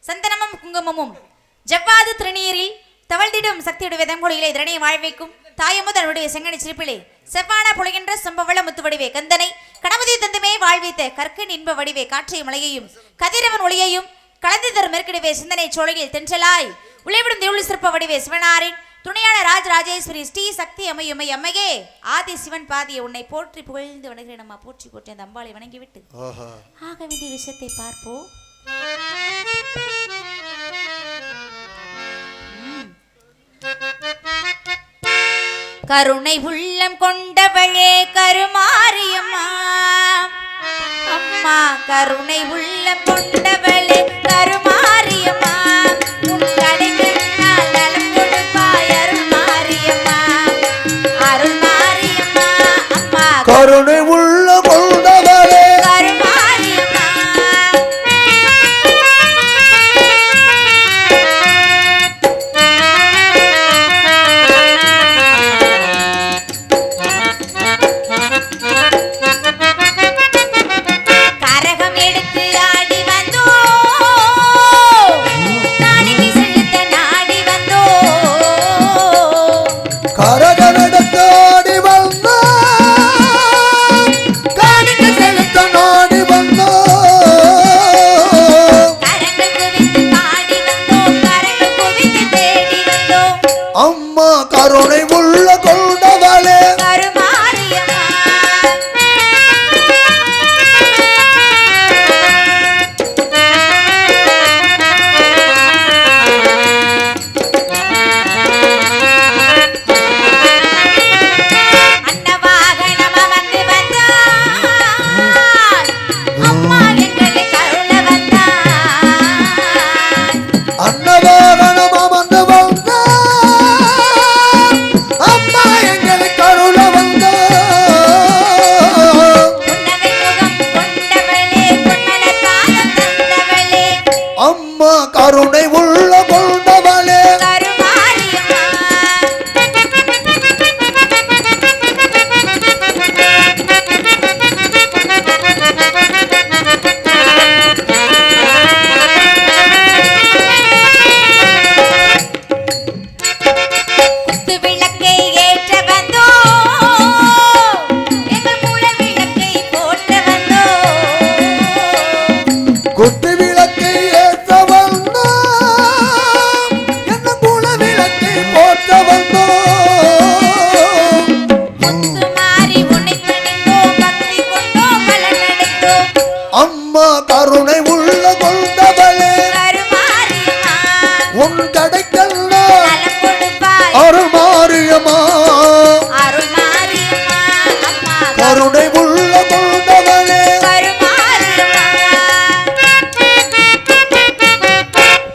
சந்தனமும் குங்குமமும் ஜவ்வாது திருநீரில் தவழ்ந்திடும் சக்தியுடைய வெதங்கொழியிலே திரணியை வாழ்வைக்கும் தாயமுதனுடைய செங்கனி சிரிப்பிலே செவ்வான புலகின்ற சம்பவள முத்து வடிவே கந்தனை கணபதி தந்தமே வாழ்வித்த கற்கின் இன்ப வடிவே காற்றை மலையையும் கதிரவன் ஒளியையும் கலந்து தரும் மெருக்கிடவே சிந்தனை சோழையில் தென்றலாய் உழைவிடும் தேவுளி சிற்ப வடிவே சிவனாரின் துணையான ராஜராஜேஸ்வரி ஸ்ரீ சக்தி அம்மையுமை அம்மையே ஆதி சிவன் பாதியை உன்னை போற்றி புகழ்ந்து வணங்குகிறேன். நம்ம போற்றி போற்றி அந்த அம்பாளை வணங்கிவிட்டு ஆக வேண்டிய விஷயத்தை பார்ப்போம். கருணை உள்ளம் கொண்டவளே கருமாரியம்மா அம்மா கருணை உள்ளம் கொண்டவளே கருமாரியம்மா உன் கடைக்கு நான் நலம் கொடுப்பாய் அருள்மாரியம்மா அருள்மாரியம்மா அம்மா கருணை உள்ள கொண்டவளே கருமாரியம்மா கரகம் எடுத்து ஆடி வந்தோ நாடிக்கு செலுத்த நாடி வந்தோ கரகனடத்து ஆடி வந்தோ காணிக்கு செலுத்த நாடி வந்தோ கரங்கள் குவித்து பாடி வந்தோ கரங்கள் குவித்து தேடி வந்தோ அம்மா கருணை உள்ள கொண்டவளே கருமாரியம்மா அன்னவாகனம் அமர்ந்து வந்தாய் அம்மா எங்களை கருண வந்தாய் அன்னவாகனம் அமர்ந்து வந்தோ அம்மா எங்களை கருள வந்தோ புன்னகை முகம் கொண்டவளே பொன்னல காலம் தந்தவளே அம்மா கருணை